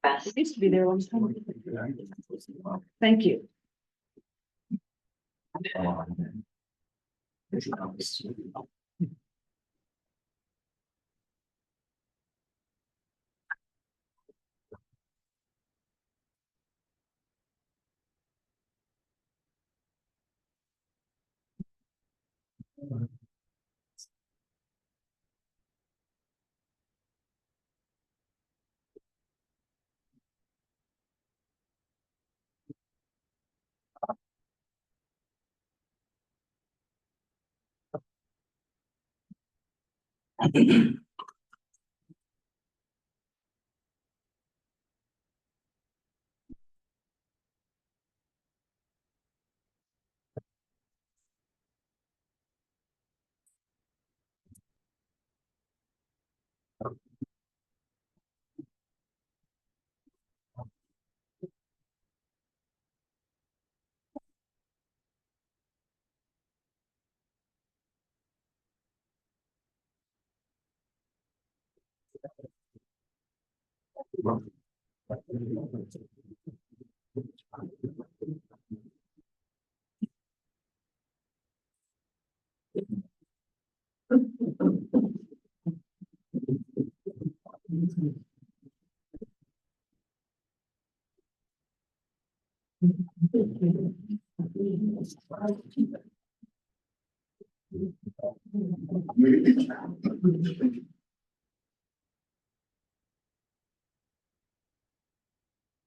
It used to be there one time. Thank you.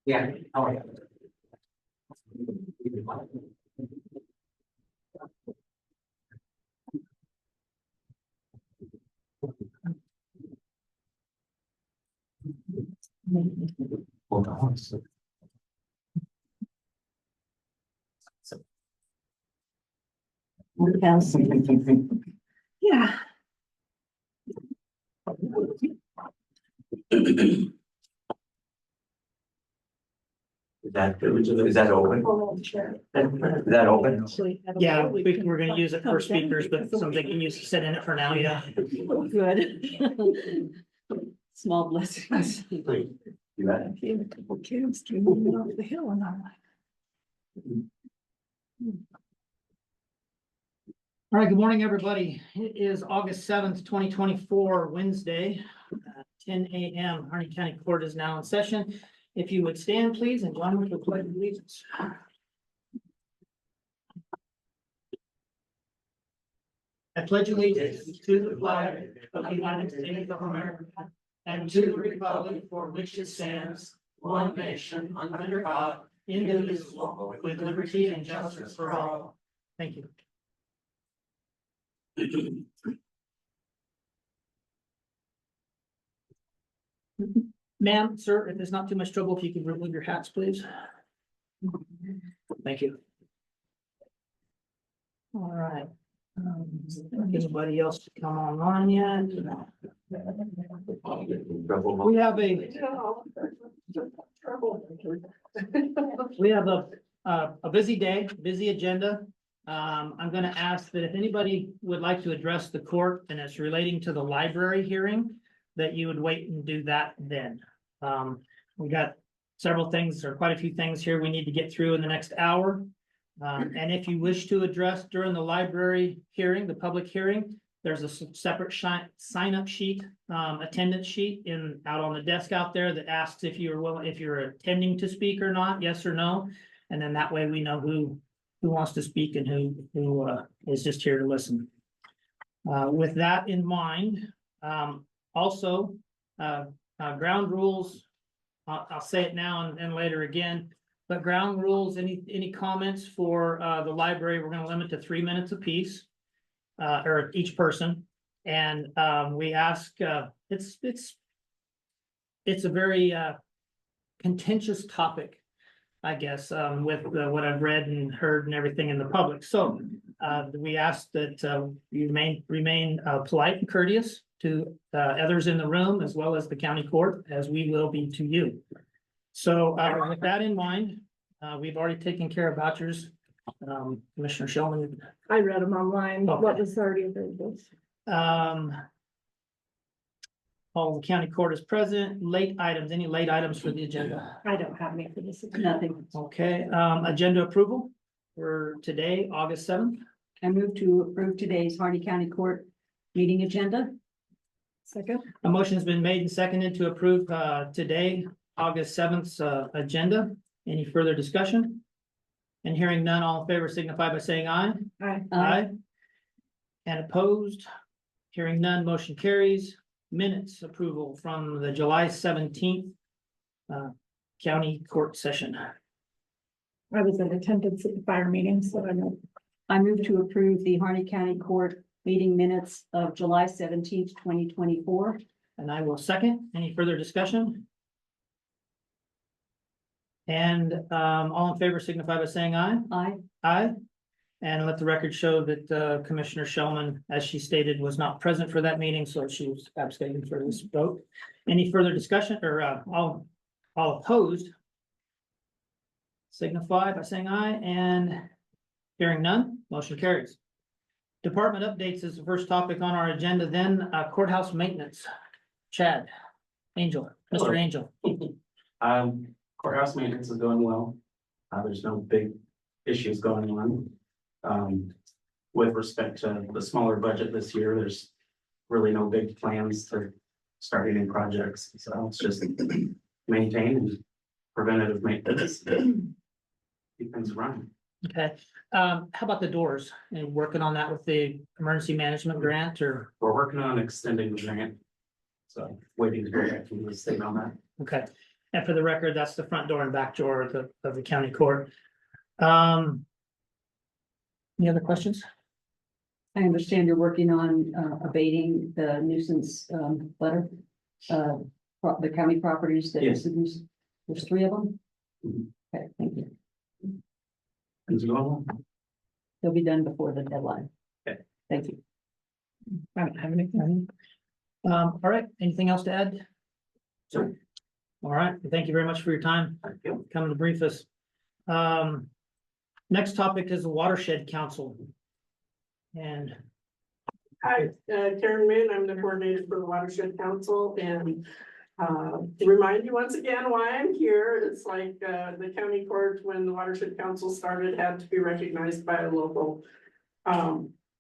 Yeah, how are you? Hold on. Yeah. Is that open? Is that open? Yeah, we're gonna use it for speakers, but something can use to sit in it for now, yeah. Good. Small blessings. Please. You got it. I gave a couple kids to move off the hill and I'm like. All right, good morning, everybody. It is August 7th, 2024, Wednesday, 10 a.m. Harney County Court is now in session. If you would stand, please, and join me for the pledge of allegiance. I pledge allegiance to the flag of the United States of America and to the republic for which it stands, one nation, under God, indivisible, with liberty and justice for all. Thank you. Ma'am, sir, if there's not too much trouble, if you could remove your hats, please. Thank you. All right. Anybody else to come online yet? We have a busy day, busy agenda. I'm gonna ask that if anybody would like to address the court and it's relating to the library hearing, that you would wait and do that then. We got several things or quite a few things here we need to get through in the next hour. And if you wish to address during the library hearing, the public hearing, there's a separate sign-up sheet, attendance sheet out on the desk out there that asks if you're attending to speak or not, yes or no. And then that way we know who wants to speak and who is just here to listen. With that in mind, also, ground rules, I'll say it now and later again, but ground rules, any comments for the library, we're gonna limit to 3 minutes apiece, or each person. And we ask, it's a very contentious topic, I guess, with what I've read and heard and everything in the public. So we ask that you remain polite and courteous to others in the room, as well as the county court, as we will be to you. So with that in mind, we've already taken care of vouchers. Commissioner Shellman. I read them online. Okay. What was already available? All the county court is present. Late items, any late items for the agenda? I don't have any for this. Nothing. Okay, agenda approval for today, August 7th. I move to approve today's Hardy County Court meeting agenda. Second, A motion has been made and seconded to approve today, August 7th's agenda. Any further discussion? And hearing none, all in favor signify by saying aye. I, And opposed? Hearing none, motion carries. Minutes approval from the July 17th county court session. I was in attendance at the fire meeting, so I know. I move to approve the Hardy County Court meeting minutes of July 17th, 2024. And I will second. Any further discussion? And all in favor signify by saying aye. Aye. Aye. And let the record show that Commissioner Shellman, as she stated, was not present for that meeting, so she was abstaining for this vote. Any further discussion or all opposed? Signify by saying aye, and hearing none, motion carries. Department updates is the first topic on our agenda, then courthouse maintenance. Chad, Angel, Hello. Mr. Angel. Courthouse maintenance is going well. There's no big issues going on. With respect to the smaller budget this year, there's really no big plans to start any projects. So it's just maintain and preventative maintenance. Keep things running. Okay, how about the doors? And working on that with the emergency management grant or, We're working on extending the grant. So waiting to hear back from the state on that. okay. And for the record, that's the front door and back door of the county court. Any other questions? I understand you're working on abating the nuisance letter. The county properties that Yes. there's 3 of them. Mhm. Okay, thank you. Things are going well. They'll be done before the deadline. Okay. Thank you. I don't have anything. All right, anything else to add? Sure. All right, thank you very much for your time Thank you. coming to brief us. Next topic is the Watershed Council. And Hi, Karen Moon, I'm the coordinator for the Watershed Council, and to remind you once again why I'm here, it's like the county court, when the Watershed Council started, had to be recognized by a local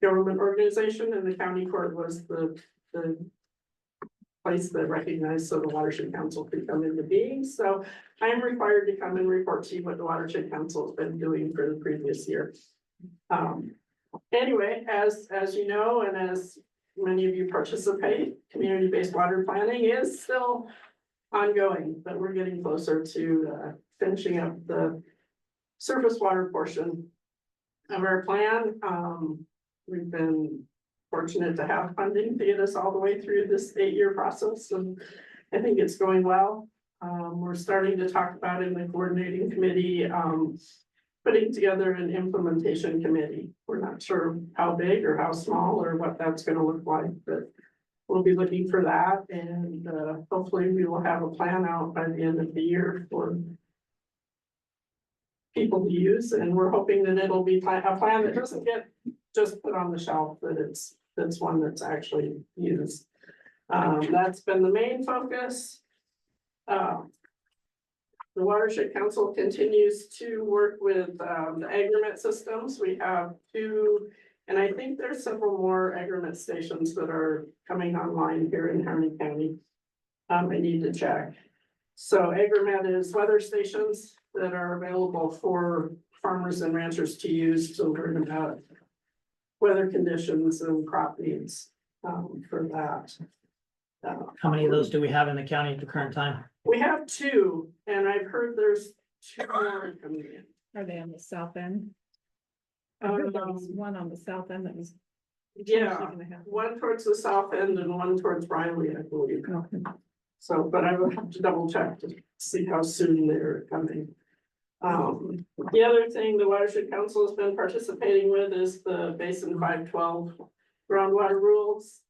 government organization, and the county court was the place that recognized, so the Watershed Council could come into being. So I am required to come and report to you what the Watershed Council has been doing for the previous year. Anyway, as you know, and as many of you participate, community-based water planning is still ongoing, but we're getting closer to finishing up the surface water portion of our plan. We've been fortunate to have funding to get us all the way through this 8-year process, and I think it's going well. We're starting to talk about in the coordinating committee, putting together an implementation committee. We're not sure how big or how small or what that's going to look like, but we'll be looking for that, and hopefully we will have a plan out by the end of the year for people to use, and we're hoping that it'll be a plan that doesn't get just put on the shelf, that that's one that's actually used. That's been the main focus. The Watershed Council continues to work with the agreement systems. We have 2, and I think there's several more agreement stations that are coming online here in Harney County. I need to check. So agreement is weather stations that are available for farmers and ranchers to use to learn about weather conditions and crop needs for that. how many of those do we have in the county at the current time? We have 2, and I've heard there's 2 more coming in. Are they on the south end? I heard there was one on the south end that was. Yeah, gonna happen. one towards the south end and one towards Riley, I believe. Okay. So, but I will have to double check to see how soon they're coming. The other thing the Watershed Council has been participating with is the Basin 512 groundwater rules.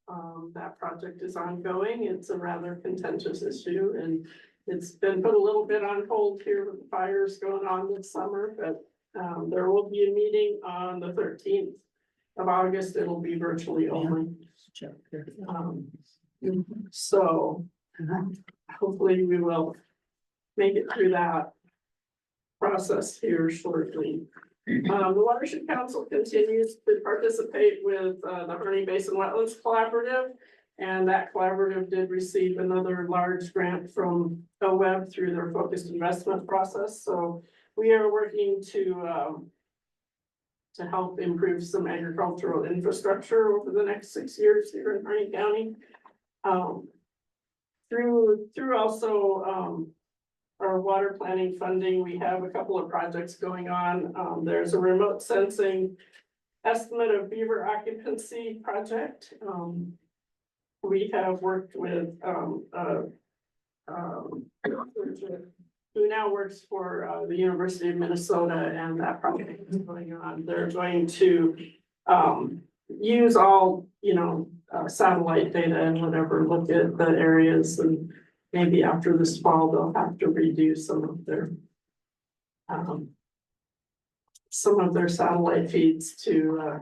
That project is ongoing. It's a rather contentious issue, and it's been put a little bit on hold here with the fires going on this summer, but there will be a meeting on the 13th of August. It'll be virtually only. Check here. So hopefully we will make it through that process here shortly. The Watershed Council continues to participate with the Harney Basin Wetlands Collaborative. And that collaborative did receive another large grant from OWEB through their focused investment process. So we are working to help improve some agricultural infrastructure over the next 6 years here in Harney County. Through also our water planning funding, we have a couple of projects going on. There's a remote sensing estimate of beaver occupancy project. We have worked with who now works for the University of Minnesota, and that project is going on. They're going to use all, satellite data and whatever, look at the areas, and maybe after this fall, they'll have to redo some of their satellite feeds to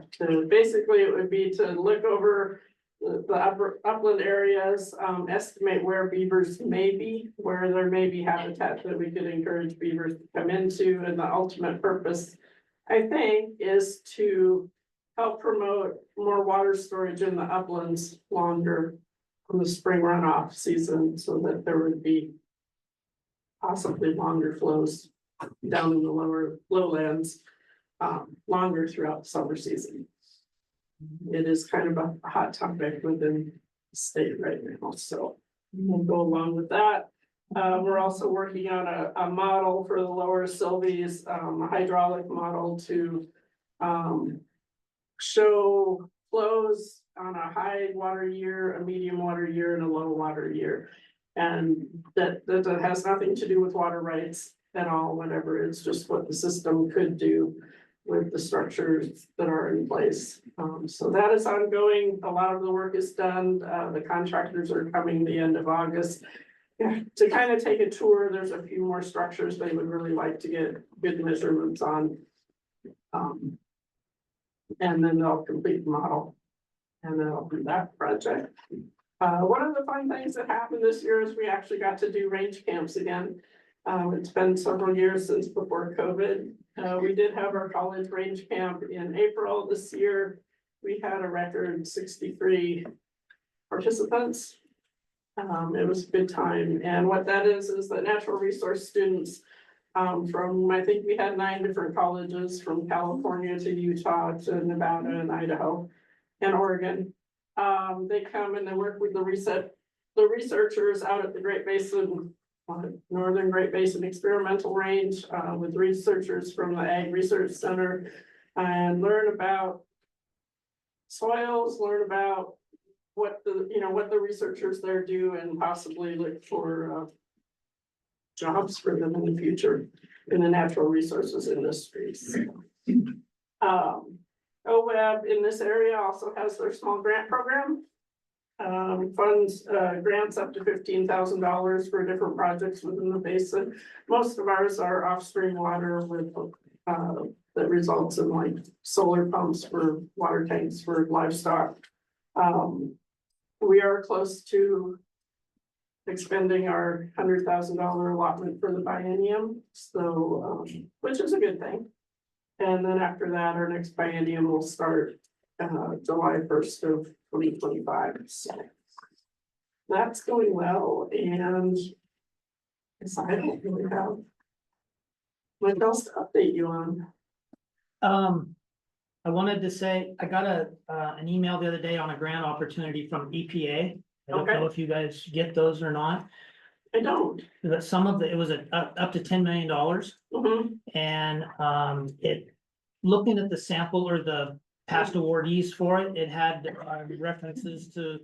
basically it would be to look over the upland areas, estimate where beavers may be, where there may be habitat that we could encourage beavers to come into, and the ultimate purpose, I think, is to help promote more water storage in the uplands longer from the spring runoff season, so that there would be possibly longer flows down in the lower lowlands, longer throughout the summer season. It is kind of a hot topic within the state right now, so we'll go along with that. We're also working on a model for the lower Sylvies, a hydraulic model to show flows on a high water year, a medium water year, and a low water year. And that has nothing to do with water rights at all, whatever, it's just what the system could do with the structures that are in place. So that is ongoing. A lot of the work is done. The contractors are coming the end of August. Yeah, to kind of take a tour. There's a few more structures they would really like to get good measurements on. And then they'll complete the model. And then I'll do that project. One of the fun things that happened this year is we actually got to do range camps again. It's been several years since before COVID. We did have our college range camp in April this year. We had a record 63 participants. It was a good time. And what that is that natural resource students from, I think we had 9 different colleges, from California to Utah to Nevada and Idaho and Oregon. They come and they work with the researchers out at the Great Basin, Northern Great Basin Experimental Range, with researchers from the Ag Research Center, and learn about soils, learn about what the researchers there do, and possibly look for jobs for them in the future in the natural resources industries. OWEB in this area also has their small grant program. Funds grants up to $15,000 for different projects within the basin. Most of ours are off-stream water with that results in like solar pumps for water tanks for livestock. We are close to expending our $100,000 allotment for the biennium, so which is a good thing. And then after that, our next biennium will start July 1st of 2025. So that's going well, and I don't really have much else to update you on. I wanted to say, I got an email the other day on a grant opportunity from EPA. I don't know if you guys get those or not. I don't. But some of it was up to $10 million. Mhm. And looking at the sample or the past awardees for it, it had references to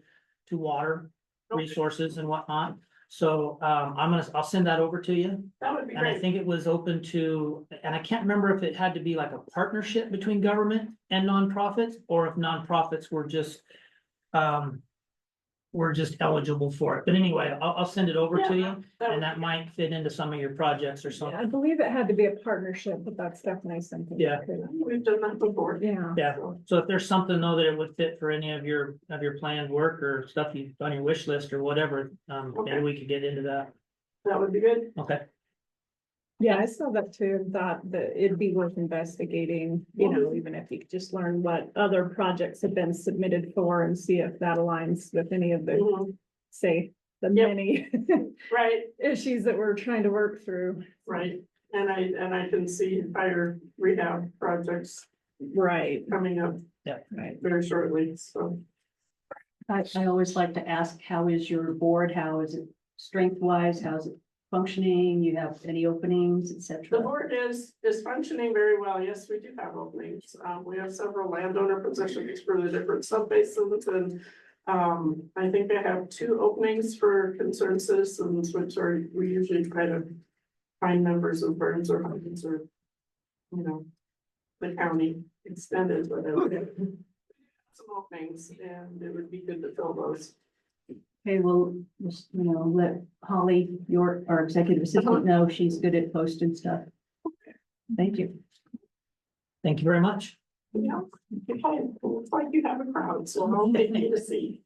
water resources and whatnot. So I'll send that over to you. That would be And I great. think it was open to, and I can't remember if it had to be like a partnership between government and nonprofits, or if nonprofits were just we're just eligible for it. But anyway, I'll send it over to you, That and would that be might fit into some of your projects or Yeah, something. I believe it had to be a partnership, but that's definitely something. we Yeah. could- good. We've done that before. Yeah. Yeah, So, so if there's something though that it would fit for any of your planned work or stuff you've on your wish list or whatever, maybe Okay. we could get into that. that would be good. Okay, Yeah, I saw that too, and thought that it'd be worth investigating, even if you could just learn what other projects have been submitted for and see if that aligns with any of the, Mhm. say, the Yep. many Right, issues that we're trying to work through. right. And I can see fire rehab projects Right, coming up right. very shortly, so. I always like to ask, how is your board? How is it strength wise? How's it functioning? You have any openings, et The cetera? board is functioning very well. Yes, we do have openings. We have several landowner positions for the different subbasins and. I think I have 2 openings for concerned citizens, which are, we usually try to find members of Burns or Hopkins or. The county extended, whatever. Some openings and it would be good to fill those. Okay, well, just, let Holly, our executive assistant, know she's good at posting stuff. Thank you. thank you very much. Yeah, okay, looks like you have a crowd, so I'll take you to see.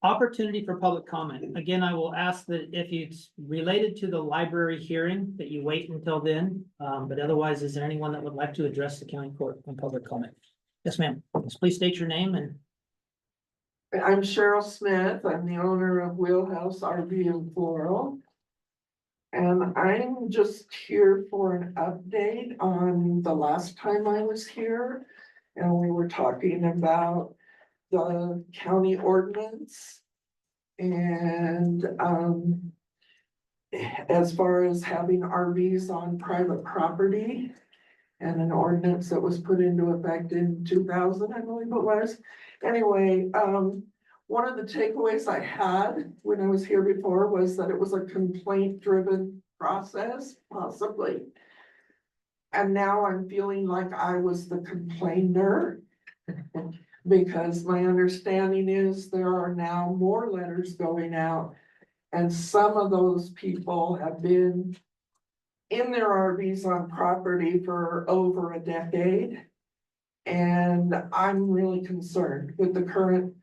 Opportunity for public comment. Again, I will ask that if it's related to the library hearing, that you wait until then. But otherwise, is there anyone that would like to address the county court on public comment? Yes, ma'am. Please state your name and I'm Cheryl Smith. I'm the owner of Wheelhouse RV and Floral. And I'm just here for an update on the last time I was here. And we were talking about the county ordinance. And as far as having RVs on private property. And an ordinance that was put into effect in 2000, I believe it was. Anyway, one of the takeaways I had when I was here before was that it was a complaint-driven process, possibly. And now I'm feeling like I was the complainer. Because my understanding is there are now more letters going out. And some of those people have been in their RVs on property for over a decade. And I'm really concerned with the current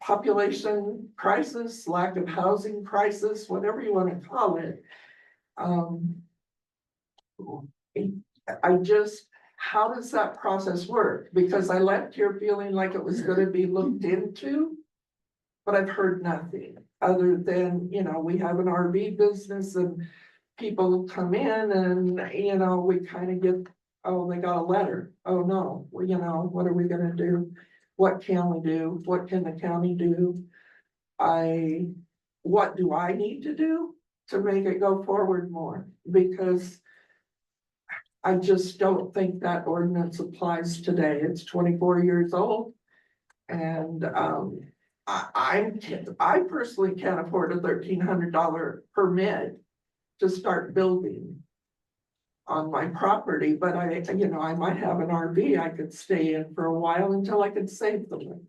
population crisis, lack of housing crisis, whatever you want to call it. How does that process work? Because I left here feeling like it was going to be looked into, but I've heard nothing other than, we have an RV business and people come in and, we kind of get, oh, they got a letter. Oh, no, well, what are we gonna do? What can we do? What can the county do? What do I need to do to make it go forward more? Because I just don't think that ordinance applies today. It's 24 years old. And, I personally can't afford a $1,300 permit to start building on my property, but I might have an RV I could stay in for a while until I could save the money.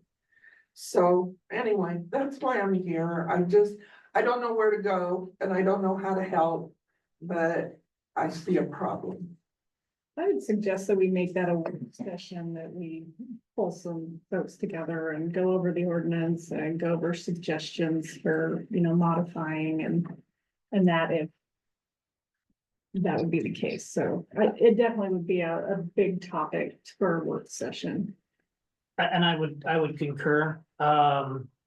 So anyway, that's why I'm here. I don't know where to go and I don't know how to help, but I see a problem. I would suggest that we make that a work session, that we pull some folks together and go over the ordinance and go over suggestions for, modifying and that if that would be the case. So it definitely would be a big topic for a work session. And I would concur,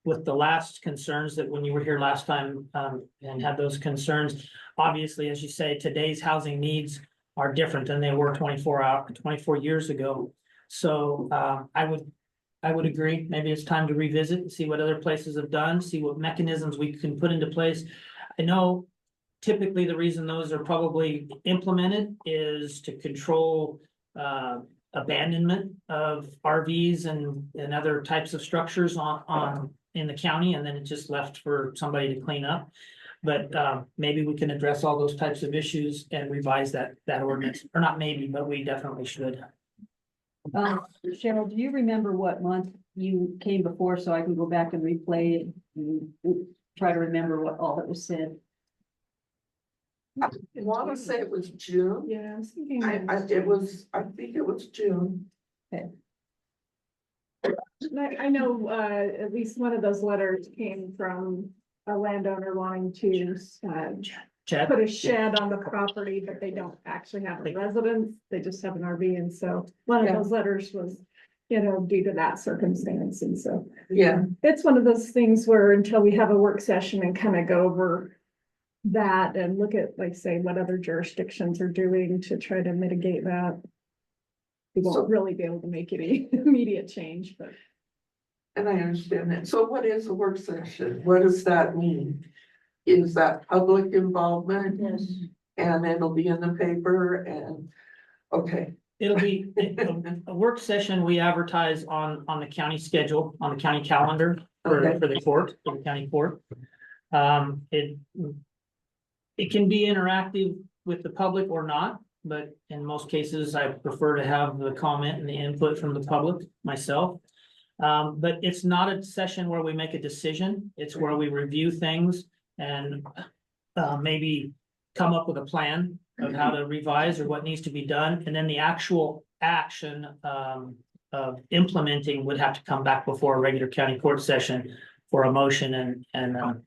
with the last concerns that when you were here last time, and had those concerns. Obviously, as you say, today's housing needs are different than they were 24 years ago. So, I would agree. Maybe it's time to revisit and see what other places have done, see what mechanisms we can put into place. I know typically the reason those are probably implemented is to control, abandonment of RVs and other types of structures in the county, and then it's just left for somebody to clean up. But maybe we can address all those types of issues and revise that ordinance, or not maybe, but we definitely should. Cheryl, do you remember what month you came before so I can go back and replay it and try to remember what all that was said? I want to say it was June. Yeah, I was thinking. I think it was June. I know, at least one of those letters came from a landowner wanting to, Chad? put a shed on the property, but they don't actually have a residence, they just have an RV, and so one of Yeah. those letters was, due to that circumstance, and so. Yeah. It's one of those things where until we have a work session and kind of go over that and look at, like, say, what other jurisdictions are doing to try to mitigate that. We So- won't really be able to make any immediate change, but. And I understand that. So what is a work session? What does that mean? Is that public involvement? Yes. And it'll be in the paper and, okay. It'll be a work session we advertise on the county schedule, on the county calendar for Okay. the court, for the county court. It can be interactive with the public or not, but in most cases, I prefer to have the comment and the input from the public myself. But it's not a session where we make a decision. It's where we review things and maybe come up with a plan of how to revise or what needs to be done. And then the actual action of implementing would have to come back before a regular county court session for a motion and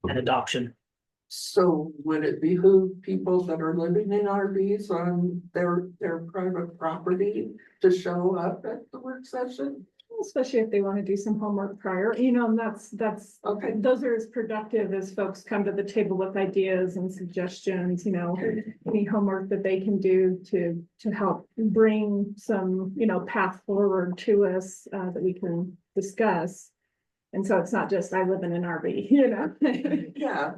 adoption. So would it behoove people that are living in RVs on their private property to show up at the work session? Especially if they want to do some homework prior, and that's, Okay. those are as productive as folks come to the table with ideas and suggestions, any homework that they can do to help bring some, path forward to us, that we can discuss. And so it's not just, I live in an RV, Yeah.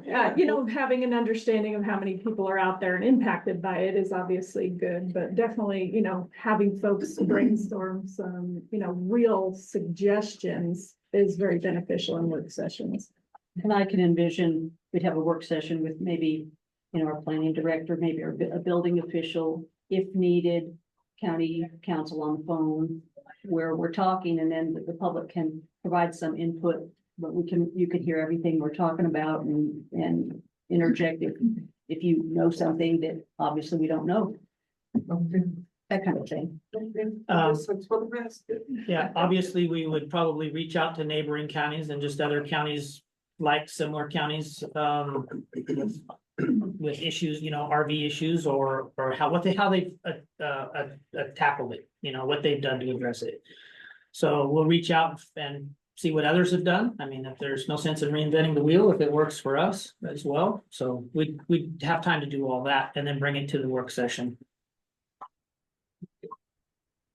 having an understanding of how many people are out there and impacted by it is obviously good, but definitely, having folks brainstorm some, real suggestions is very beneficial in work sessions. And I can envision we'd have a work session with maybe, our planning director, maybe a building official, if needed, county council on the phone, where we're talking, and then the public can provide some input, but you can hear everything we're talking about and interject if you know something that obviously we don't know, Okay. that kind of thing. That's for the best. Yeah, obviously, we would probably reach out to neighboring counties and just other counties like similar counties with issues, RV issues or how they've tackled it, what they've done to address it. So we'll reach out and see what others have done. I mean, if there's no sense in reinventing the wheel, if it works for us as well. So we'd have time to do all that and then bring it to the work session.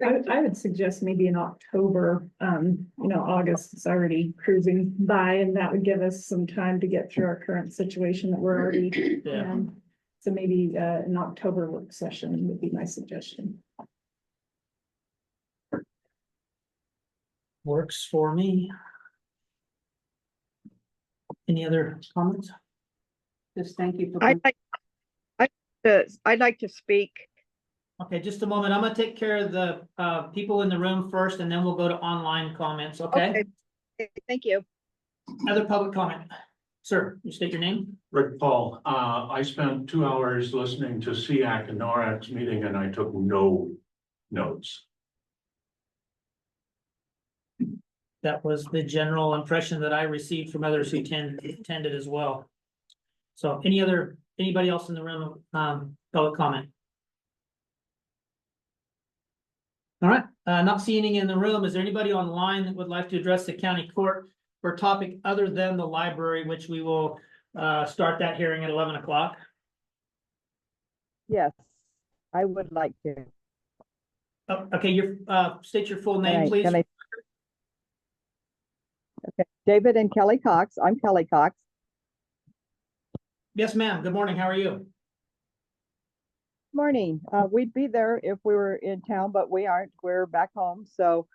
I would suggest maybe in October, August is already cruising by, and that would give us some time to get through our current situation that we're already Yeah. in. So maybe an October work session would be my suggestion. Works for me. Any other comments? Just thank you for. I'd like to speak. Okay, just a moment. I'm gonna take care of the people in the room first, and then we'll go to online comments, okay? Okay, thank you. Other public comment. Sir, you state your name? Rick Paul, I spent 2 hours listening to SEAC and NORAD's meeting and I took no notes. That was the general impression that I received from others who attended as well. So anybody else in the room, public comment? All right, not seeing any in the room. Is there anybody online that would like to address the county court for a topic other than the library, which we will start that hearing at 11 o'clock? Yes, I would like to. Oh, okay, state your full Can name, I- please. can I- Okay, David and Kelly Cox. I'm Kelly Cox. Yes, ma'am. Good morning. How are you? Morning. We'd be there if we were in town, but we aren't. We're back home. So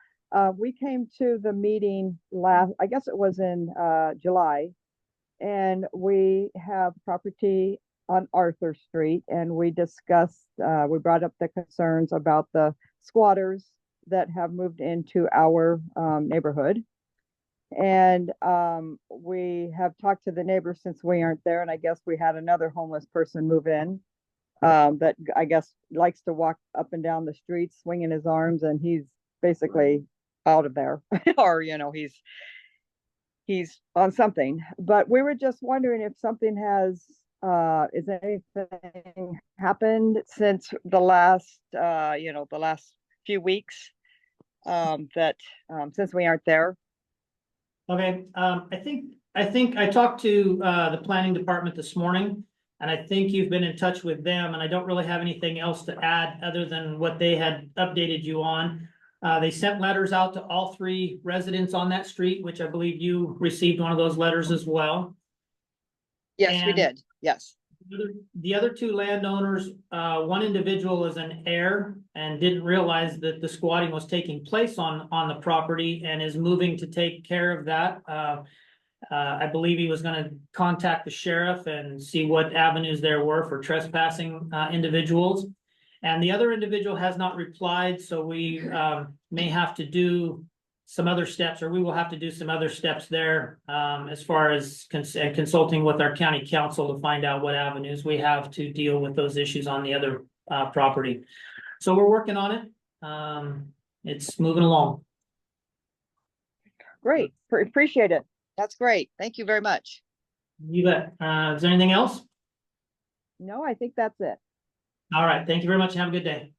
we came to the meeting I guess it was in July. And we have property on Arthur Street and we discussed, we brought up the concerns about the squatters that have moved into our neighborhood. And we have talked to the neighbors since we aren't there, and I guess we had another homeless person move in that I guess likes to walk up and down the streets swinging his arms, and he's basically out of there, or he's on something. But we were just wondering if something has is anything happened since the last the last few weeks that since we aren't there. Okay, I think I talked to the planning department this morning. And I think you've been in touch with them, and I don't really have anything else to add other than what they had updated you on. They sent letters out to all 3 residents on that street, which I believe you received one of those letters as well. Yes, we And did. Yes. The other 2 landowners, one individual is an heir and didn't realize that the squatting was taking place on the property and is moving to take care of that. I believe he was gonna contact the sheriff and see what avenues there were for trespassing individuals. And the other individual has not replied, so we may have to do some other steps, or we will have to do some other steps there as far as consulting with our county council to find out what avenues we have to deal with those issues on the other property. So we're working on it. It's moving along. Great. Appreciate it. That's great. Thank you very much. You bet. Is there anything else? No, I think that's it. All right. Thank you very much. Have a good day.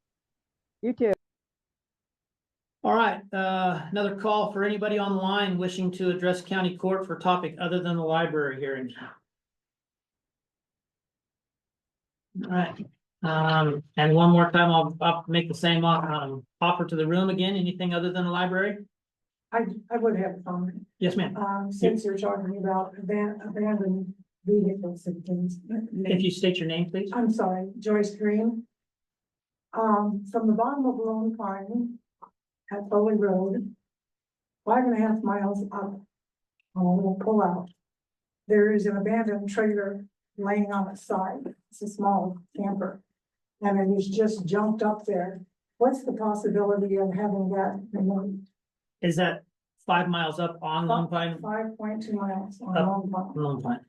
You too. All right. Another call for anybody online wishing to address county court for a topic other than the library hearing. All right. And one more time, I'll make the same offer to the room again. Anything other than the library? I would have a comment, Yes, ma'am. since you're talking about abandoned vehicles and things. If you state your name, please. I'm sorry, Joyce Green. From the bottom of Lone Pine at Foley Road, 5.5 miles up on a little pullout, there is an abandoned trailer laying on its side. It's a small camper, and it is just jumped up there. What's the possibility of having that removed? Is that 5 miles up on Lone Pine? 5.2 miles on Up. Lone Pine. Lone Pine.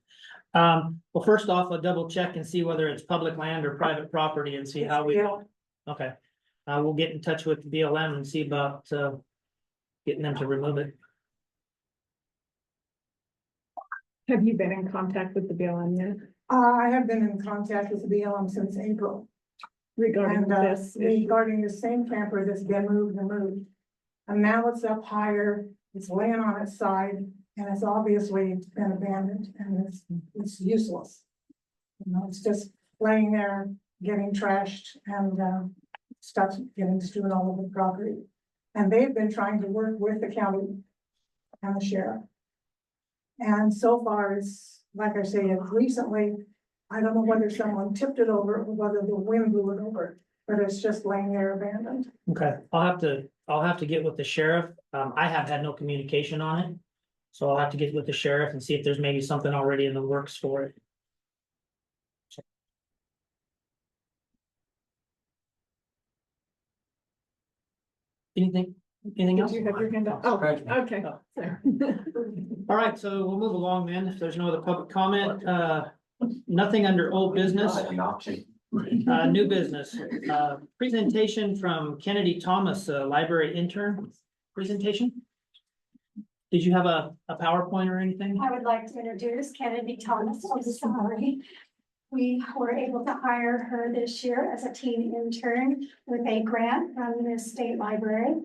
Well, first off, I'll double check and see whether it's public land or private property and see how we. Yeah. Okay, we'll get in touch with BLM and see about getting them to remove it. Have you been in contact with the BLM yet I have been in contact with the BLM since April. regarding And this issue? regarding the same camper that's been moved and moved. And now it's up higher, it's laying on its side, and it's obviously been abandoned, and it's useless. You know, it's just laying there, getting trashed, and stuff getting strewn all over the property. And they've been trying to work with the county and the sheriff. And so far, it's, like I say, it's recently, I don't know whether someone tipped it over, or whether the wind blew it over, but it's just laying there abandoned. Okay, I'll have to get with the sheriff. I have had no communication on it. So I'll have to get with the sheriff and see if there's maybe something already in the works for it. Anything else? Did you have your hand up? Oh, okay. Oh. Sorry. All right, so we'll move along then. If there's no other public comment, nothing under old business. New business, presentation from Kennedy Thomas, library intern presentation. Did you have a PowerPoint or anything? I would like to introduce Kennedy Thomas. I'm sorry. We were able to hire her this year as a teen intern with a grant from the state library.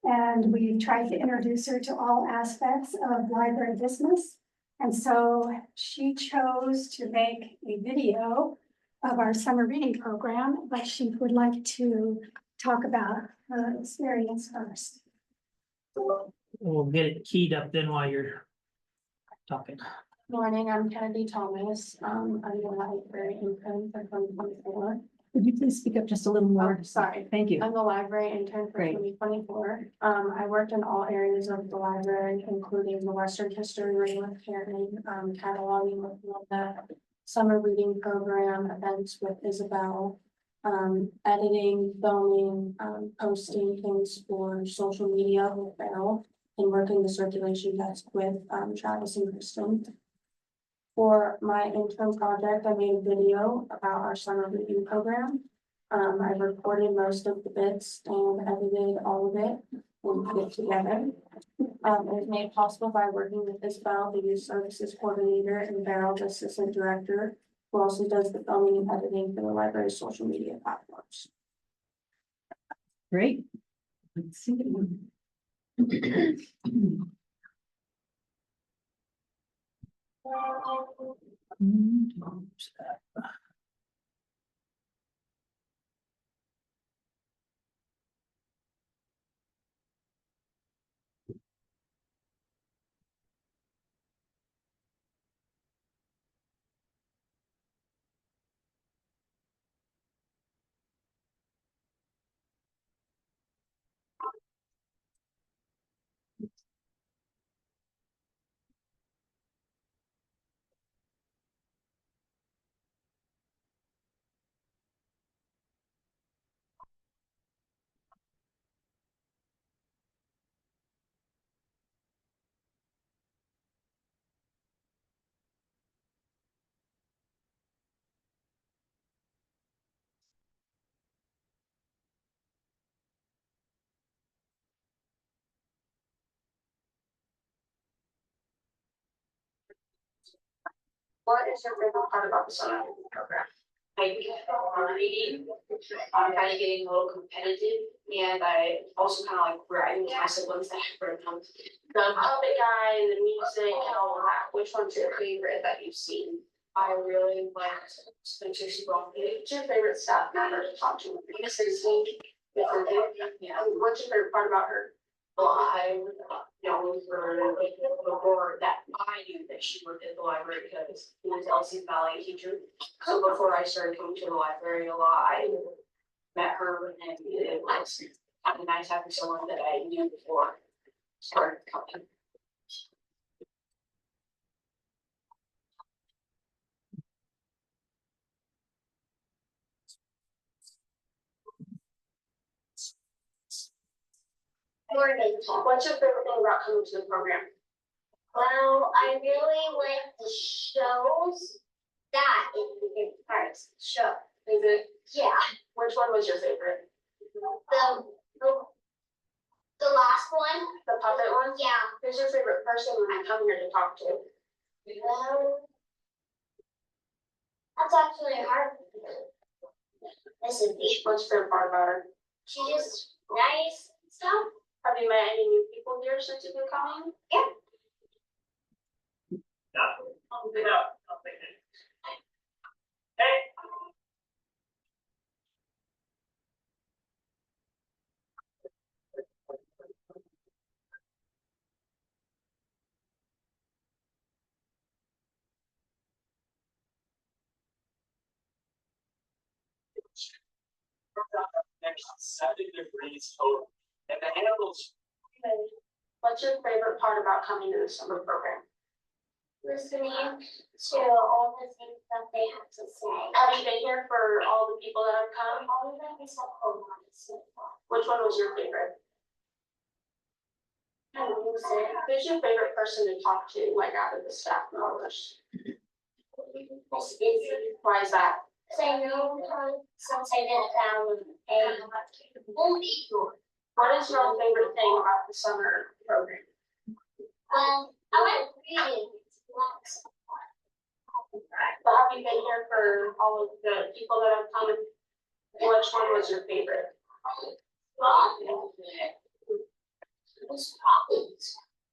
And we tried to introduce her to all aspects of library business. And so she chose to make a video of our summer reading program, but she would like to talk about her experience first. We'll get it keyed up then while you're talking. Morning, I'm Kennedy Thomas. I'm the library intern for 2024. Would you please speak up just a little more? Oh, sorry. Thank you. I'm the library intern for Great. 2024. I worked in all areas of the library, including the Western History Room with Karen, cataloging with Linda, summer reading program, events with Isabel, editing, filming, posting things for social media with Beryl and working the circulation desk with, Travis and Kristen. For my intern project, I made a video about our summer reading program. I recorded most of the bits and edited all of it and put it together. It was made possible by working with Isabel, the youth services coordinator, and Beryl, the assistant director, who also does the filming and editing for the library's social media platforms. Great. Let's see. What is your favorite part about the summer reading program? Reading, I'm kind of getting a little competitive, and I also kind of like writing with my siblings that I've read them. The puppet guy, the music, and all that. Which one's your favorite that you've seen? I really liked Spencer Seagull. What's your favorite staff member to talk to? Miss Susie. Yeah. What's your favorite part about her? Well, I know her before that I knew that she worked at the library because she was Elsie's ballet teacher. So before I started coming to the library a lot, I met her and it was kind of nice having someone that I knew before I started coming. Morning. What's your favorite thing about coming to the program? Well, I really like the shows. That is the favorite part. Show. Is it? Yeah. Which one was your favorite? The last one. The puppet one? Yeah. Who's your favorite person when I come here to talk to? Well, that's actually hard. Listen, what's your favorite part about her? She's just nice and stuff. Have you met any new people here since you've been coming? Yeah. Next 7 degrees total. And the handles. What's your favorite part about coming to the summer program? Listening to all the things that they have to say. Have you been here for all the people that have come? All of them except for one. Which one was your favorite? Who's your favorite person to talk to, like out of the staff members? Why is that? Because I know since I didn't have what is your favorite thing about the summer program? I like reading. But have you been here for all of the people that have come? Which one was your favorite?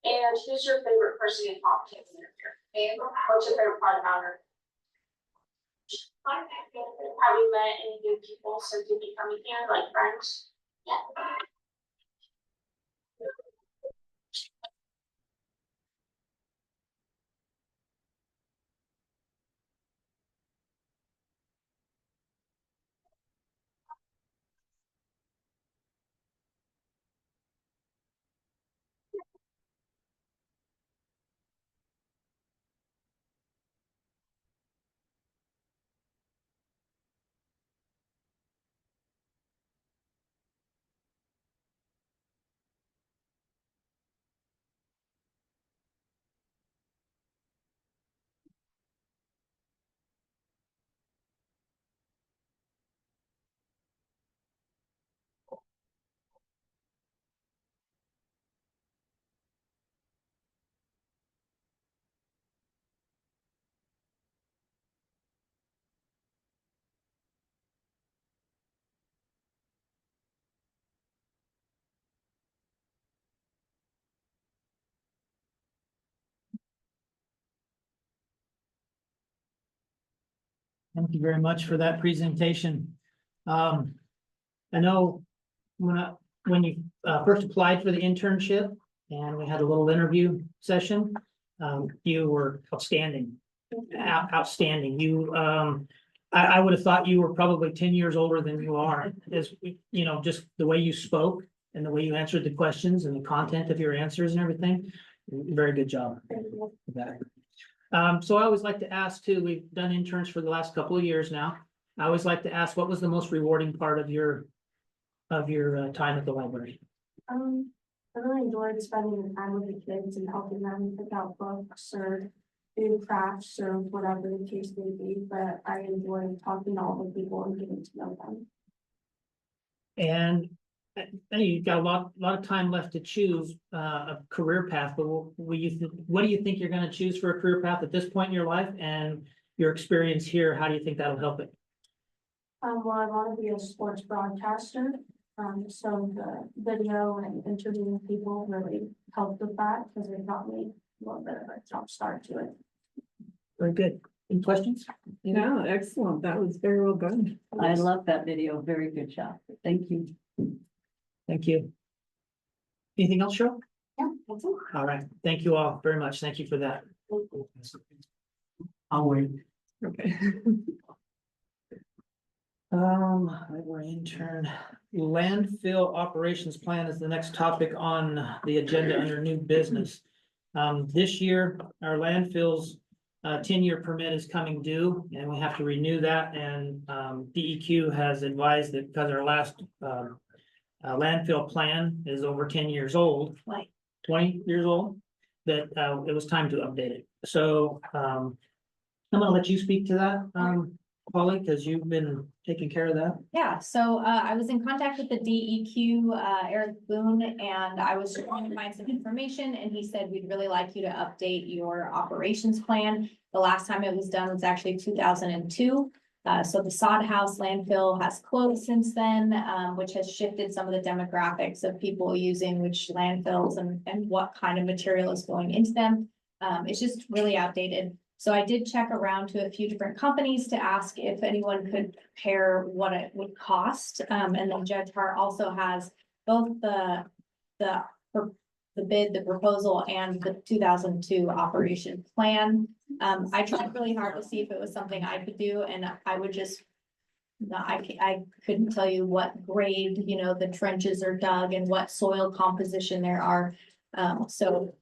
And who's your favorite person to talk to? What's your favorite part about her? Have you met any new people since you've been coming here, like friends? Yeah. Thank you very much for that presentation. I know when you first applied for the internship and we had a little interview session, you were outstanding. Outstanding. I would have thought you were probably 10 years older than you are. Is, you know, just the way you spoke and the way you answered the questions and the content of your answers and everything. Very good job with that. So I always like to ask too, we've done interns for the last couple of years now. I always like to ask, what was the most rewarding part of your time at the library? I really enjoyed spending the time with the kids and helping them pick out books or do crafts or whatever the case may be, but I enjoyed talking to all the people and getting to know them. And you've got a lot of time left to choose a career path, but what do you think you're going to choose for a career path at this point in your life, and your experience here, how do you think that'll help it? Well, I want to be a sports broadcaster. So the video and interviewing people really helped with that because it got me a little bit of a jump start to it. Very good. Any questions? Yeah, excellent. That was very well done. I love that video. Very good job. Thank you. Thank you. Anything else, Cheryl? Yeah, that's it. All right. Thank you all very much. Thank you for that. I'll wait. Okay. Library intern. Landfill operations plan is the next topic on the agenda under new business. This year, our landfills 10-year permit is coming due and we have to renew that, and DEQ has advised that because our last landfill plan is over 10 years old, like 20 years old, that it was time to update it. So I'm gonna let you speak to that, Polly, because you've been taking care of that. Yeah, so I was in contact with the DEQ, Eric Boone, and I was trying to find some information, and he said, we'd really like you to update your operations plan. The last time it was done was actually 2002. So the sod house landfill has closed since then, which has shifted some of the demographics of people using which landfills and what kind of material is going into them. It's just really outdated. So I did check around to a few different companies to ask if anyone could compare what it would cost. And then Judge Hart also has both the bid, the proposal, and the 2002 operation plan. I tried really hard to see if it was something I could do, and I would just, no, I couldn't tell you what grade, you know, the trenches are dug and what soil composition there are. So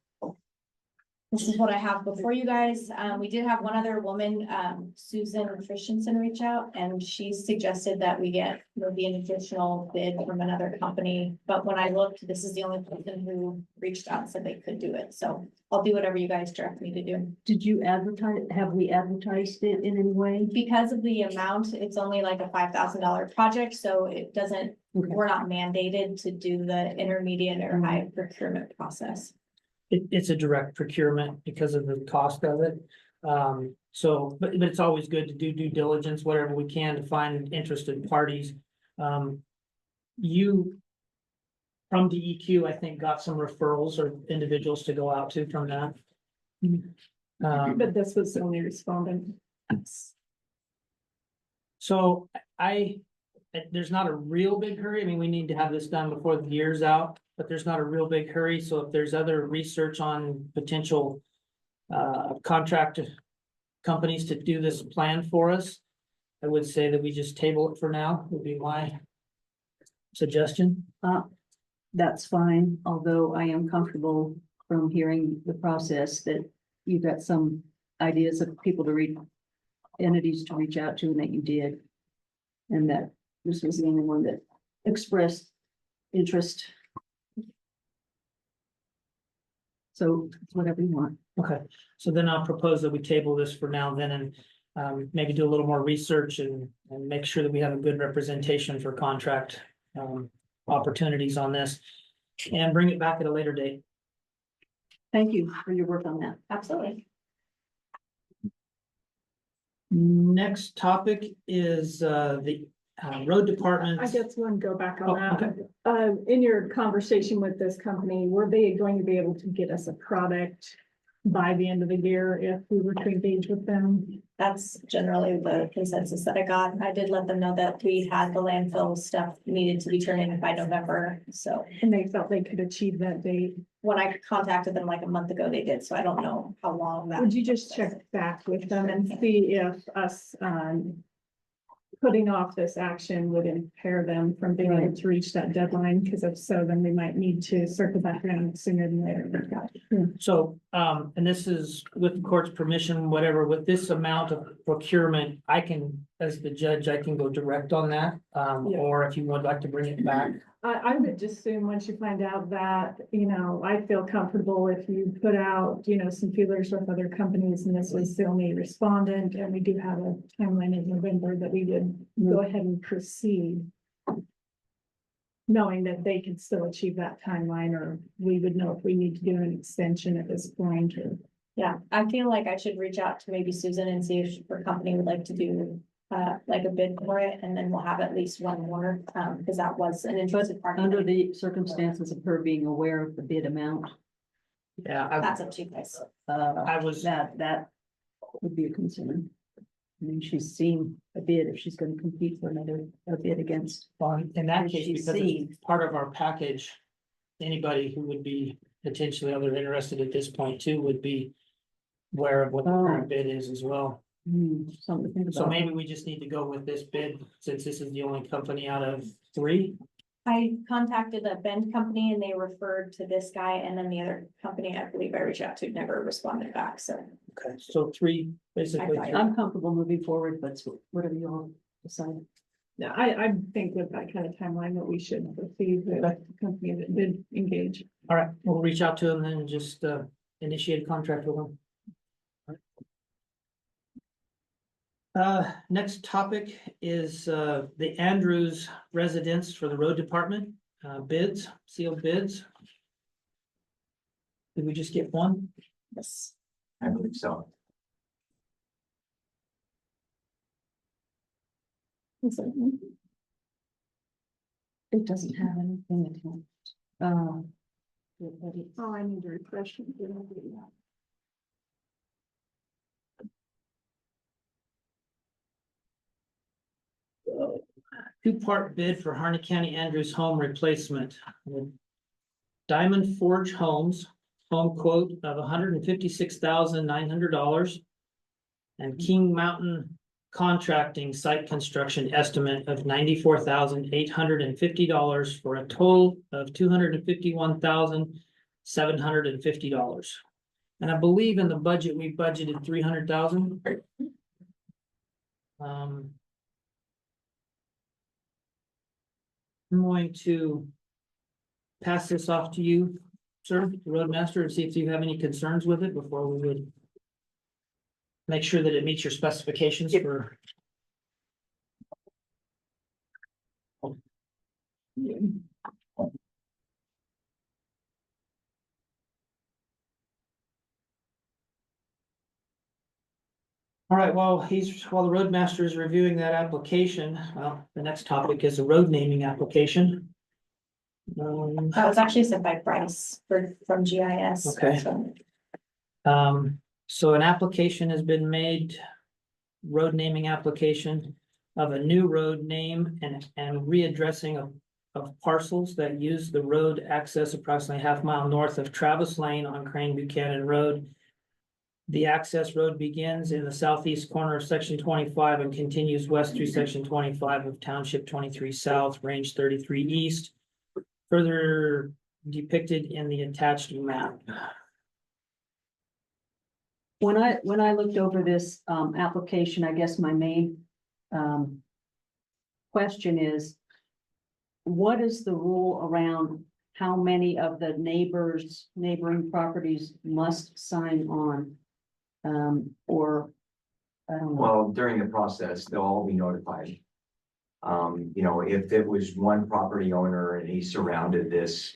this is what I have before you guys. We did have one other woman, Susan Christensen, reach out, and she suggested that we get maybe an additional bid from another company. But when I looked, this is the only person who reached out and said they could do it. So I'll do whatever you guys direct me to do. Did you advertise, have we advertised it in any way? Because of the amount, it's only like a $5,000 project, so it doesn't, Okay. we're not mandated to do the intermediate or high procurement process. It's a direct procurement because of the cost of it. So, but it's always good to do due diligence, whatever we can to find interested parties. You from DEQ, I think, got some referrals or individuals to go out to from that. But this was the only respondent. So there's not a real big hurry. I mean, we need to have this done before the year's out, but there's not a real big hurry. So if there's other research on potential contract companies to do this plan for us, I would say that we just table it for now, would be my suggestion. That's fine, although I am comfortable from hearing the process that you got some ideas of people to read, entities to reach out to, and that you did. And that this was the only one that expressed interest. So whatever you want. Okay, so then I'll propose that we table this for now then, and maybe do a little more research and make sure that we have a good representation for contract opportunities on this, and bring it back at a later date. Thank you for your work on that. Absolutely. Next topic is the road department. I just want to go back Oh, on that. In your conversation with this company, were they going to be able to get us a product by the end of the year if we were to engage with them. That's generally the consensus that I got. I did let them know that we had the landfill stuff needed to be turned in by November, so. And they felt they could achieve that date. When I contacted them like a month ago, they did, so I don't know how long that. Would you just check back with them and see if us, putting off this action would impair them from being able to reach that deadline? Because if so, then we might need to circle back around sooner than later. So, and this is with the court's permission, whatever, with this amount of procurement, I can, as the judge, I can go direct on that. Yeah. Or if you would like to bring it back. I would just assume once you find out that, I feel comfortable if you put out, some feelers with other companies and this was the only respondent and we do have a timeline in November that we would go ahead and proceed. Knowing that they can still achieve that timeline, or we would know if we need to do an extension at this point or. Yeah, I feel like I should reach out to maybe Susan and see if her company would like to do like a bid for it, and then we'll have at least one more, because that was an interested party. Under the circumstances of her being aware of the bid amount, Yeah, That's up to you guys. I was, that would be a concern. I mean, she's seen a bid if she's gonna compete for another, a bid against. in that Did case, she because see? it's part of our package. Anybody who would be potentially other interested at this point too would be aware of what the current bid is as well. Something to think about. So maybe we just need to go with this bid, since this is the only company out of three. I contacted a Bend company and they referred to this guy, and then the other company I believe I reached out to never responded back, so. Okay, so three, basically. I- three. I'm comfortable moving forward, but whatever you all decide. Yeah, I think with that kind of timeline that we should proceed with the company that did engage. All right, we'll reach out to them and just initiate a contract with them. Next topic is the Andrews residence for the road department, bids, sealed bids. Did we just get one? Yes. I believe so. It doesn't have anything attached. Oh, I need to refresh. Two-part bid for Harney County Andrews home replacement. Diamond Forge Homes, home quote of $156,900. And King Mountain Contracting site construction estimate of $94,850 for a total of $251,750. And I believe in the budget, we budgeted $300,000. I'm going to pass this off to you, sir, the roadmaster, and see if you have any concerns with it before we would make sure that it meets your specifications for. All right, while the roadmaster is reviewing that application, the next topic is a road naming application. That was actually sent by Bryce from GIS. Okay. So, So an application has been made, road naming application of a new road name and readdressing of parcels that use the road access approximately half-mile north of Travis Lane on Crane Buchanan Road. The access road begins in the southeast corner of section 25 and continues west through section 25 of township 23 south, range 33 east. Further depicted in the attached map. When I looked over this application, I guess my main question is, what is the rule around how many of the neighboring properties must sign on? Or I don't know. Well, during the process, they'll all be notified. If it was one property owner and he surrounded this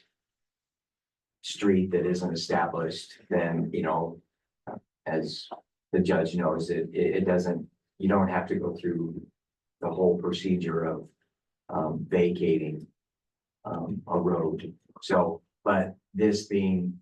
street that isn't established, then, as the judge knows, it doesn't, you don't have to go through the whole procedure of vacating a road. So, but this being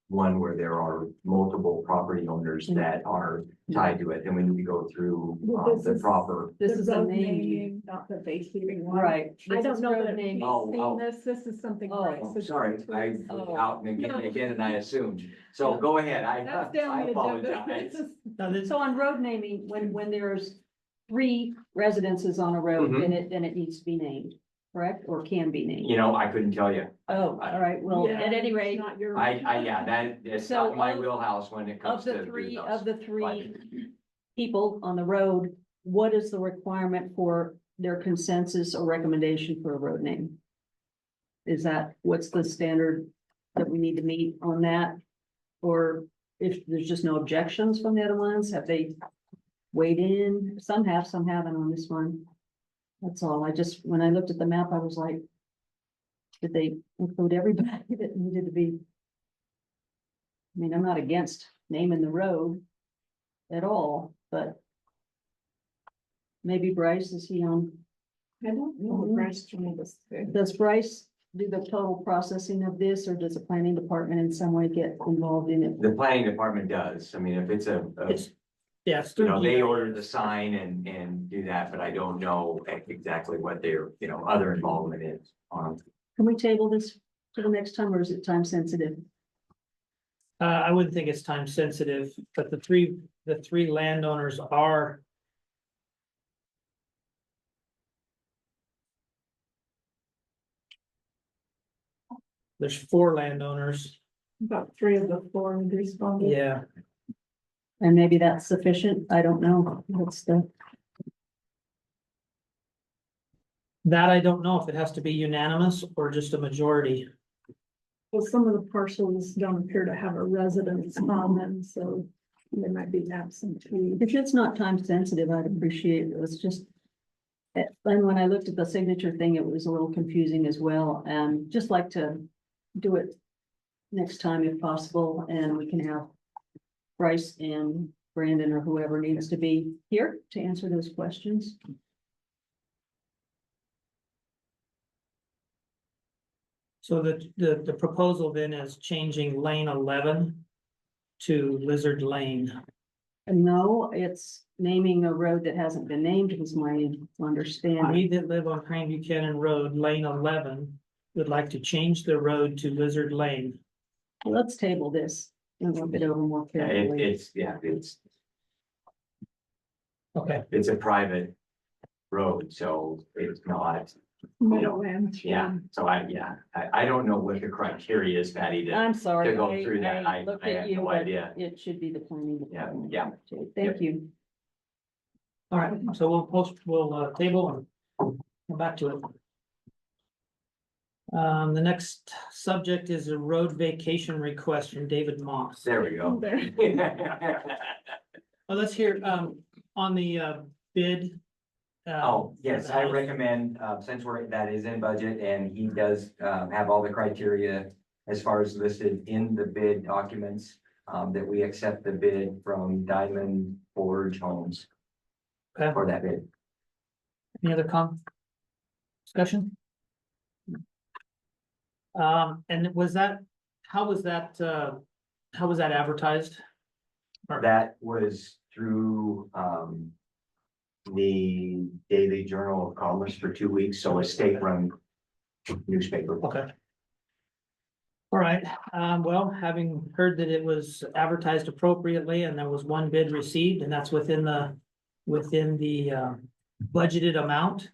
one where there are multiple property owners that are tied to it, then we need to go through Well, this the is- proper. This The is a road name. naming, not the vacating one. Right. I This don't is know road that naming. we've Oh, seen oh. this is something. Oh, Bryce Oh, has sorry, been I through. was Oh. out and No. again, and I assumed. So Yeah. go ahead, That's down I the agenda. apologize. Now, this, So on road naming, when there's 3 residences on a road, Mhm. then it needs to be named, correct? Or can be named? You know, I couldn't tell you. Oh, all right, well, Yeah, at any it's rate, not your- Yeah, it's So not my of- wheelhouse when it comes of to. the three, those. of the 3 people on the road, what is the requirement for their consensus or recommendation for a road name? What's the standard that we need to meet on that? Or if there's just no objections from the other ones, have they weighed in? Some have, some haven't on this one. That's all. When I looked at the map, I was like, did they include everybody that needed to be? I mean, I'm not against naming the road at all, but maybe Bryce, is he on? I don't know what Bryce told us today. Does Bryce do the total processing of this, or does the planning department in some way get involved in it? The planning department does. I mean, if it's yes. you know, they order the sign and do that, but I don't know exactly what their, other involvement is on. Can we table this to the next time, or is it time sensitive? I wouldn't think it's time sensitive, but the three landowners are. There's 4 landowners, About 3 of the 4 would respond. yeah, And maybe that's sufficient, I don't know, what's the, that I don't know if it has to be unanimous or just a majority. Well, some of the parcels don't appear to have a residence on them, so they might be absentee. if it's not time sensitive, I'd appreciate it, it's just. And when I looked at the signature thing, it was a little confusing as well, and just like to do it next time if possible, and we can have Bryce and Brandon or whoever needs to be here to answer those questions. So the proposal then is changing lane 11 to Lizard Lane. And no, it's naming a road that hasn't been named, is my understanding. We that live on Crane Buchanan Road, lane 11, would like to change the road to Lizard Lane. Let's table this and look it over more carefully. Okay, It's a private road, so it's not, Meadowland. so I don't know what the criteria is, Patty, to I'm sorry. go through that. I looked have at you, no but idea. It should be the planning. Yeah, department. yeah. Okay, thank you. all right, so we'll table and come back to it. The next subject is a road vacation request from David Moss. There we go. There. Well, let's hear, on the, bid. Oh, yes, for the I house. recommend, since that is in budget and he does, have all the criteria as far as listed in the bid documents, that we accept the bid from Diamond Forge Homes Okay, for that bid. any other discussion? And how was that advertised? Or- That was through, the Daily Journal of Commerce for 2 weeks, so a state-run newspaper. Okay. All right, well, having heard that it was advertised appropriately and there was one bid received and that's within the budgeted amount.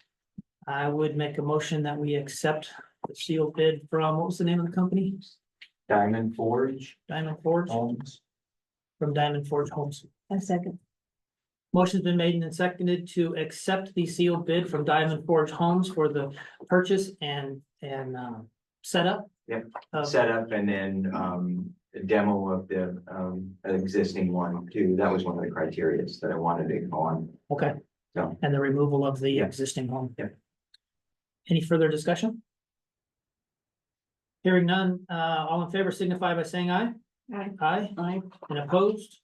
I would make a motion that we accept the sealed bid from, what was the name of the company? Diamond Forge Diamond Forge, Homes. from Diamond Forge Homes. A second. Motion's been made and seconded to accept the sealed bid from Diamond Forge Homes for the purchase and setup. Yep. of- Setup and then, a demo of the, existing one too. That was one of the criterias that I wanted to go on. Okay. So. And the removal of the Yeah. existing home. Yep. Any further discussion? Hearing none, all in favor signify by saying aye. Aye. Aye, Aye. and opposed?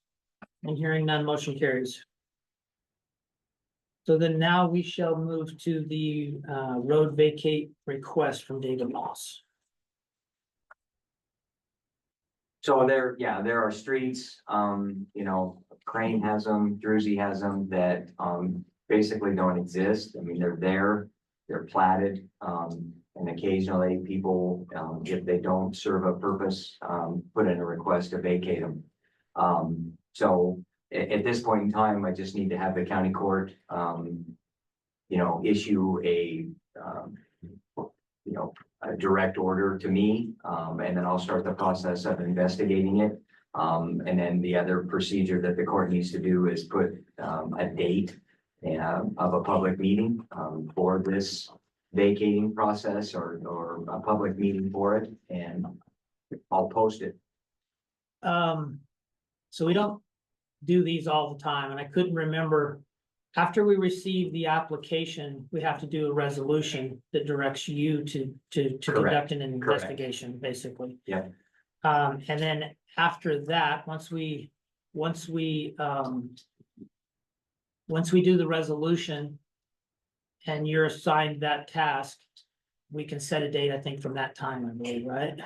And hearing none, motion carries. So then now we shall move to the road vacate request from David Moss. So there, yeah, there are streets, Crane has them, Druzy has them that, basically don't exist. I mean, they're there, they're platted, and occasionally people, if they don't serve a purpose, put in a request to vacate them. So at this point in time, I just need to have the county court, issue a direct order to me, and then I'll start the process of investigating it. And then the other procedure that the court needs to do is put a date of a public meeting for this vacating process or a public meeting for it, and I'll post it. So we don't do these all the time, and I couldn't remember. After we receive the application, we have to do a resolution that directs you to conduct an investigation, basically. Yeah. And then after that, once we do the resolution and you're assigned that task, we can set a date, I think, from that time, I believe, right?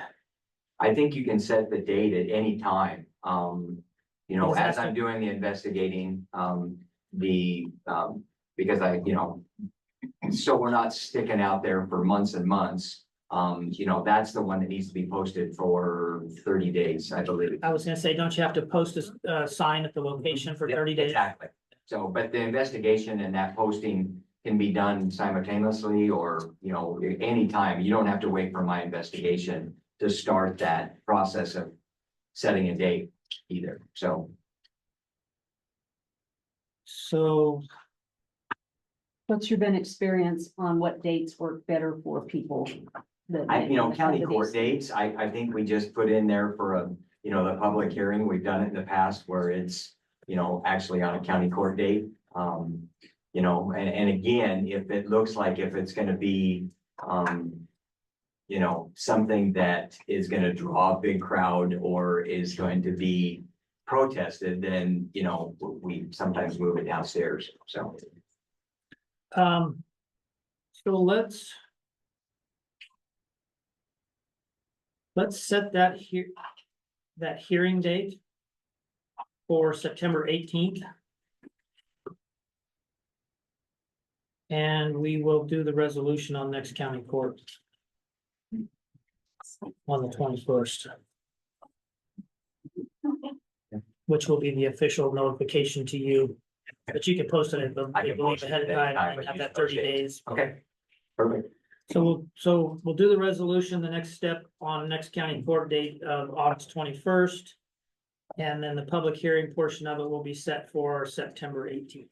I think you can set the date at any time. Because As that's I'm doing the investigating, because so we're not sticking out there for months and months. That's the one that needs to be posted for 30 days, I believe. I was gonna say, don't you have to post a sign at the location for 30 days? Exactly. So, but the investigation and that posting can be done simultaneously or, anytime. You don't have to wait for my investigation to start that process of setting a date either, so. So, What's your been experience on what dates work better for people? County court dates, I think we just put in there for the public hearing. We've done it in the past where it's, actually on a county court date. And again, if it looks like if it's gonna be, something that is gonna draw a big crowd or is going to be protested, then, we sometimes move it downstairs, so. so let's set that hearing date for September 18th. And we will do the resolution on next county court on the 21st. Which will be the official notification to you, but you can post it, I believe, ahead of time and have that 30 days. Okay, perfect. So we'll do the resolution, the next step on next county court date of August 21st. And then the public hearing portion of it will be set for September 18th.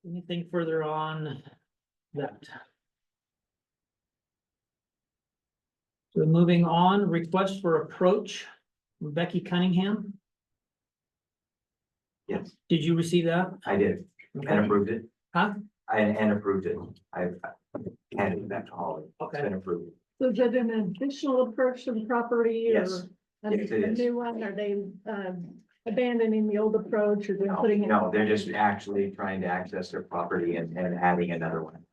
Anything further on that? So moving on, request for approach, Becky Cunningham. Yes, Did you receive that? I did, and approved it. Huh? And approved it. I've handed it back to Holly. It's Okay. been approved. So is it an additional approach to the property or Yes. a Yes, it is. new one? Are they abandoning the old approach or they're putting it? No, they're just actually trying to access their property and adding another one.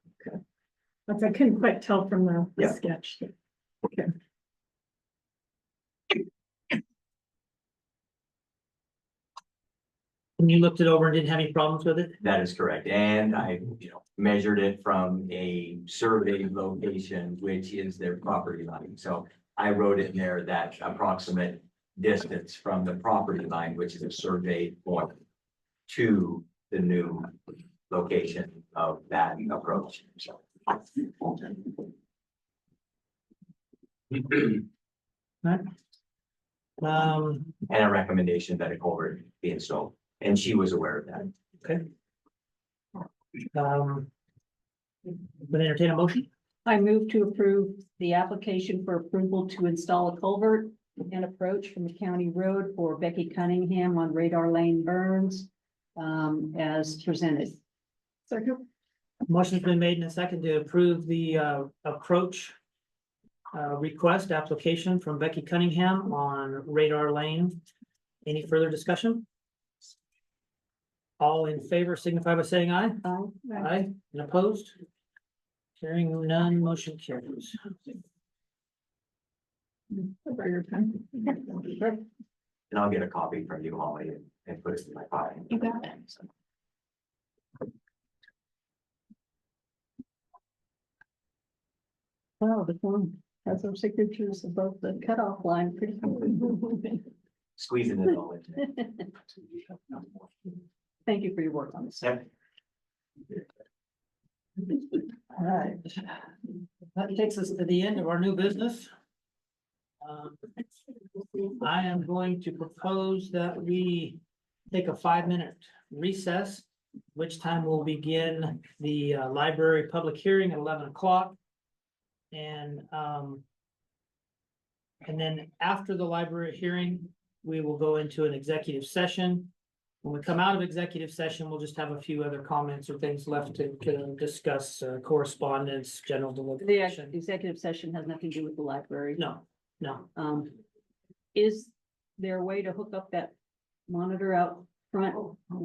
But I couldn't quite tell from the Yeah. sketch. Okay. And you looked it over and didn't have any problems with it? That is correct. And I, measured it from a surveyed location, which is their property line. So I wrote in there that approximate distance from the property line, which is a surveyed point, to the new location of that approach. So. Um, And a recommendation that a culvert be installed, and she was aware of that. okay. Would entertain a motion? I move to approve the application for approval to install a culvert and approach from the county road for Becky Cunningham on Radar Lane Burns, as presented. Second. Motion's been made and a second to approve the approach request application from Becky Cunningham on Radar Lane. Any further discussion? All in favor signify by saying aye. Aye, and opposed? Hearing none, motion carries. And I'll get a copy from you, Holly, and put it in my file. You got it. Wow, the form has our signatures above the cutoff line. Pretty cool. Squeezing it all in. Thank you for your work on this. Yep. All right. That takes us to the end of our new business. I am going to propose that we take a 5-minute recess, which time we'll begin the library public hearing at 11 o'clock. And then after the library hearing, we will go into an executive session. When we come out of executive session, we'll just have a few other comments or things left to discuss, correspondence, general The deliberation. executive session has nothing to do with the library. No. Is there a way to hook up that monitor out front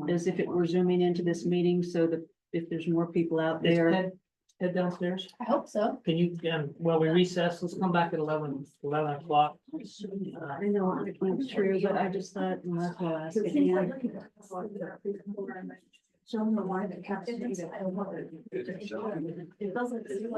as if it were zooming into this meeting so that if there's more people out Is there? Ted downstairs? I hope so. Can you, well, we recess, let's come back at 11 o'clock. I know it's true, but I just thought, well, that's why I asked again. Show them the line that captures it. It doesn't seem like